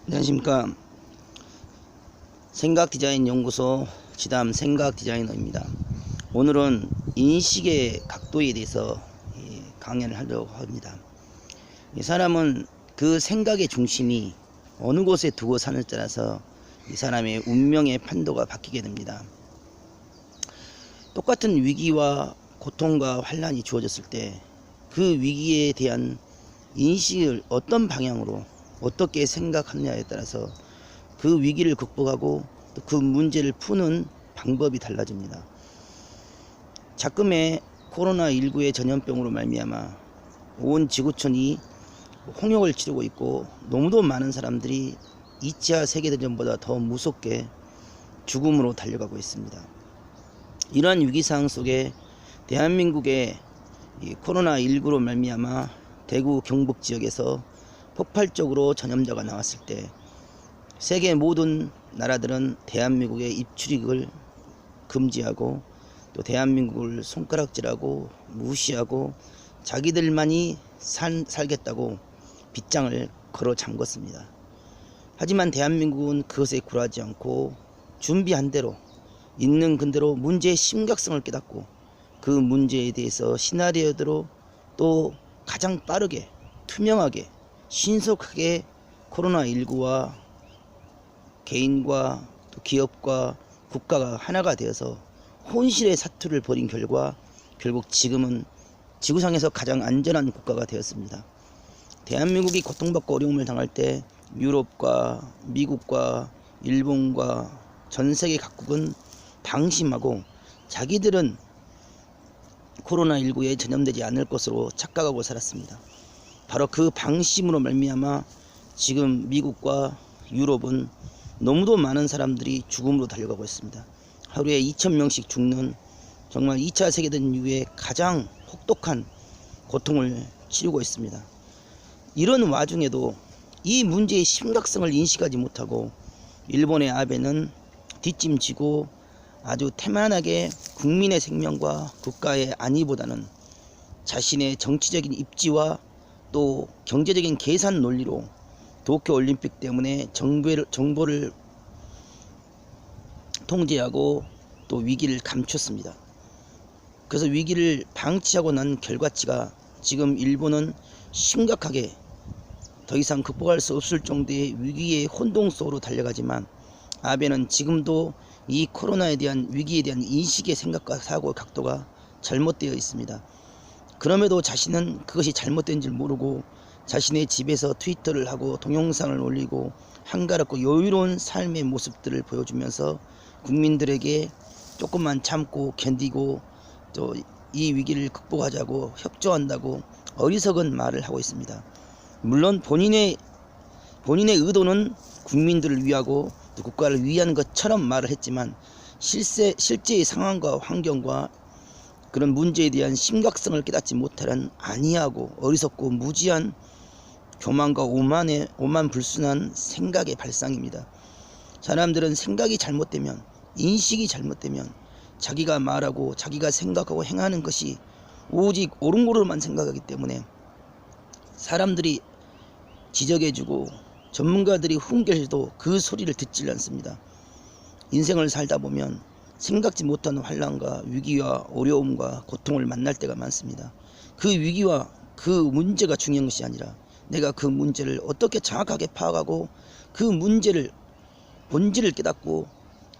안녕하십니까. 생각디자인연구소 지담 생각디자이너입니다. 오늘은 인식의 각도에 대해서 강연을 하려고 합니다. 이 사람은 그 생각의 중심이 어느 곳에 두고 사느냐에 따라서 이 사람의 운명의 판도가 바뀌게 됩니다. 똑같은 위기와 고통과 환란이 주어졌을 때 그 위기에 대한 인식을 어떤 방향으로 어떻게 생각하느냐에 따라서 그 위기를 극복하고 또 그 문제를 푸는 방법이 달라집니다. 작금의 코로나19의 전염병으로 말미암아 온 지구촌이 홍역을 치르고 있고 너무도 많은 사람들이 2차 세계대전보다 더 무섭게 죽음으로 달려가고 있습니다. 이러한 위기상황 속에 대한민국의 코로나19로 말미암아 대구 경북 지역에서 폭발적으로 전염자가 나왔을 때 세계 모든 나라들은 대한민국의 입출입을 금지하고 또 대한민국을 손가락질하고 무시하고 자기들만이 살겠다고 빗장을 걸어 잠궜습니다. 하지만 대한민국은 그것에 굴하지 않고 준비한 대로 있는 그대로 문제의 심각성을 깨닫고 그 문제에 대해서 시나리오대로 또 가장 빠르게 투명하게 신속하게 코로나19와 개인과 또 기업과 국가가 하나가 되어서 혼신의 사투를 벌인 결과 결국 지금은 지구상에서 가장 안전한 국가가 되었습니다. 대한민국이 고통받고 어려움을 당할 때 유럽과 미국과 일본과 전세계 각국은 방심하고 자기들은 코로나19에 전염되지 않을 것으로 착각하고 살았습니다. 바로 그 방심으로 말미암아 지금 미국과 유럽은 너무도 많은 사람들이 죽음으로 달려가고 있습니다. 하루에 2,000명씩 죽는 정말 2차 세계대전 이후에 가장 혹독한 고통을 치르고 있습니다. 이런 와중에도 이 문제의 심각성을 인식하지 못하고 일본의 아베는 뒷짐지고 아주 태만하게 국민의 생명과 국가의 안위보다는 자신의 정치적인 입지와 또 경제적인 계산 논리로 도쿄올림픽 때문에 정보를 통제하고 또 위기를 감췄습니다. 그래서 위기를 방치하고 난 결과치가 지금 일본은 심각하게 더 이상 극복할 수 없을 정도의 위기의 혼동 속으로 달려가지만 아베는 지금도 이 코로나에 대한 위기에 대한 인식의 생각과 사고 각도가 잘못되어 있습니다. 그럼에도 자신은 그것이 잘못된 줄 모르고 자신의 집에서 트위터를 하고 동영상을 올리고 한가롭고 여유로운 삶의 모습들을 보여주면서 국민들에게 조금만 참고 견디고 또 이 위기를 극복하자고 협조한다고 어리석은 말을 하고 있습니다. 물론 본인의 의도는 국민들을 위하고 또 국가를 위한 것처럼 말을 했지만 실제의 상황과 환경과 그런 문제에 대한 심각성을 깨닫지 못하는 안이하고 어리석고 무지한 교만과 오만불순한 생각의 발상입니다. 사람들은 생각이 잘못되면 인식이 잘못되면 자기가 말하고 자기가 생각하고 행하는 것이 오직 옳은 거로만 생각하기 때문에 사람들이 지적해주고 전문가들이 훈계해도 그 소리를 듣질 않습니다. 인생을 살다 보면 생각지 못한 환난과 위기와 어려움과 고통을 만날 때가 많습니다. 그 위기와 그 문제가 중요한 것이 아니라 내가 그 문제를 어떻게 정확하게 파악하고 그 문제를 본질을 깨닫고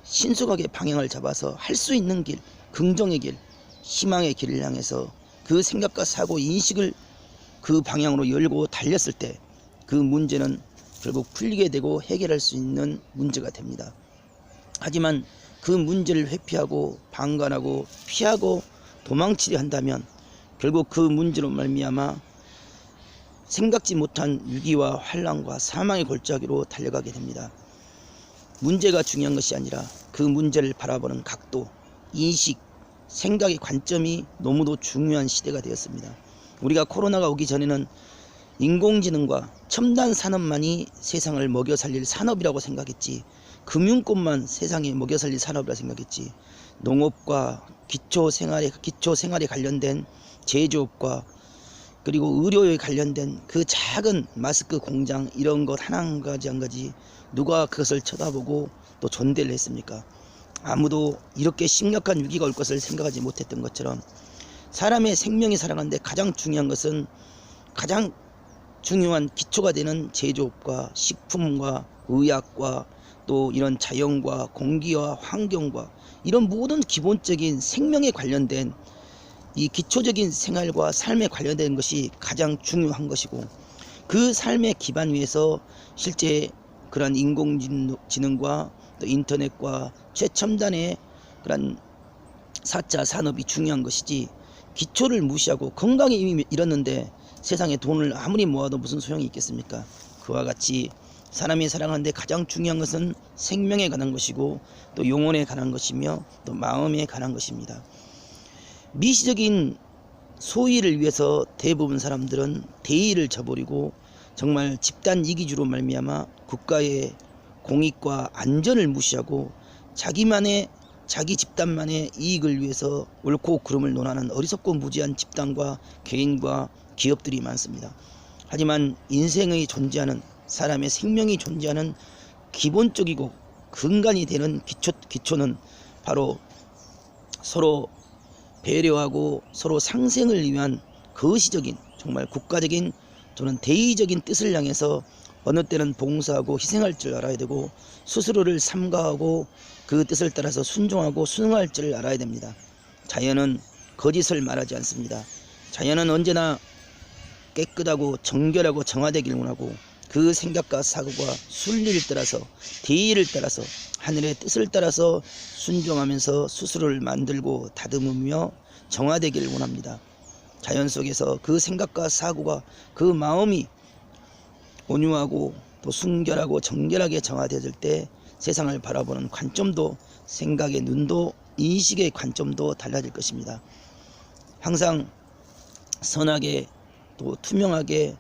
신속하게 방향을 잡아서 할 수 있는 길, 긍정의 길, 희망의 길을 향해서 그 생각과 사고 인식을 그 방향으로 열고 달렸을 때 그 문제는 결국 풀리게 되고 해결할 수 있는 문제가 됩니다. 하지만 그 문제를 회피하고 방관하고 피하고 도망치려 한다면 결국 그 문제로 말미암아 생각지 못한 위기와 환난과 사망의 골짜기로 달려가게 됩니다. 문제가 중요한 것이 아니라 그 문제를 바라보는 각도, 인식, 생각의 관점이 너무도 중요한 시대가 되었습니다. 우리가 코로나가 오기 전에는 인공지능과 첨단 산업만이 세상을 먹여 살릴 산업이라고 생각했지, 금융권만 세상에 먹여 살릴 산업이라고 생각했지, 농업과 기초 생활에 관련된 제조업과 그리고 의료에 관련된 그 작은 마스크 공장 이런 것 하나 한 가지 누가 그것을 쳐다보고 또 존대를 했습니까? 아무도 이렇게 심각한 위기가 올 것을 생각하지 못했던 것처럼 사람의 생명이 살아가는데 가장 중요한 것은 가장 중요한 기초가 되는 제조업과 식품과 의학과 또 이런 자연과 공기와 환경과 이런 모든 기본적인 생명에 관련된 이 기초적인 생활과 삶에 관련된 것이 가장 중요한 것이고, 그 삶의 기반 위에서 실제 그런 인공지능과 또 인터넷과 최첨단의 그런 4차 산업이 중요한 것이지, 기초를 무시하고 건강이 이미 잃었는데 세상에 돈을 아무리 모아도 무슨 소용이 있겠습니까? 그와 같이 사람이 살아가는데 가장 중요한 것은 생명에 관한 것이고 또 영혼에 관한 것이며 또 마음에 관한 것입니다. 미시적인 소위를 위해서 대부분 사람들은 대의를 저버리고 정말 집단 이기주로 말미암아 국가의 공익과 안전을 무시하고 자기 집단만의 이익을 위해서 옳고 그름을 논하는 어리석고 무지한 집단과 개인과 기업들이 많습니다. 하지만 인생의 존재하는, 사람의 생명이 존재하는 기본적이고 근간이 되는 기초는 바로 서로 배려하고 서로 상생을 위한 거시적인, 정말 국가적인, 저는 대의적인 뜻을 향해서 어느 때는 봉사하고 희생할 줄 알아야 되고, 스스로를 삼가하고 그 뜻을 따라서 순종하고 순응할 줄 알아야 됩니다. 자연은 거짓을 말하지 않습니다. 자연은 언제나 깨끗하고 정결하고 정화되기를 원하고, 그 생각과 사고가 순리를 따라서, 대의를 따라서, 하늘의 뜻을 따라서 순종하면서 스스로를 만들고 다듬으며 정화되기를 원합니다. 자연 속에서 그 생각과 사고가, 그 마음이 온유하고 또 순결하고 정결하게 정화되어질 때 세상을 바라보는 관점도, 생각의 눈도, 인식의 관점도 달라질 것입니다. 항상 선하게 또 투명하게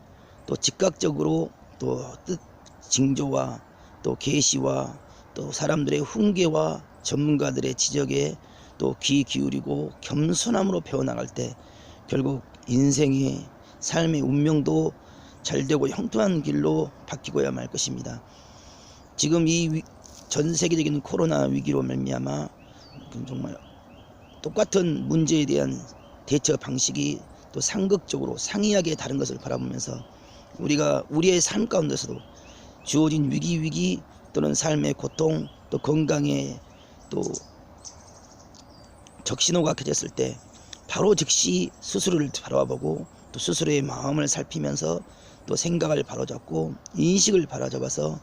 또 즉각적으로 또 뜻 징조와 또 계시와 또 사람들의 훈계와 전문가들의 지적에 또 귀 기울이고 겸손함으로 배워나갈 때 결국 인생의 삶의 운명도 잘되고 형통한 길로 바뀌고야 말 것입니다. 지금 이 전 세계적인 코로나 위기로 말미암아 정말 똑같은 문제에 대한 대처 방식이 또 상극적으로 상이하게 다른 것을 바라보면서 우리가 우리의 삶 가운데서도 주어진 위기 또는 삶의 고통 또 건강에 또 적신호가 켜졌을 때 바로 즉시 스스로를 바라보고 또 스스로의 마음을 살피면서 또 생각을 바로잡고 인식을 바로잡아서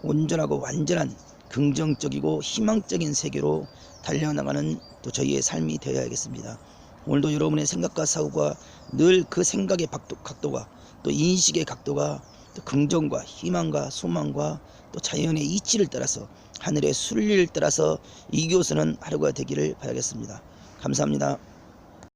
온전하고 완전한 긍정적이고 희망적인 세계로 달려나가는 또 저희의 삶이 되어야겠습니다. 오늘도 여러분의 생각과 사고가 늘 그 생각의 각도가 또 인식의 각도가 또 긍정과 희망과 소망과 또 자연의 이치를 따라서 하늘의 순리를 따라서 이겨서는 하루가 되기를 바라겠습니다. 감사합니다.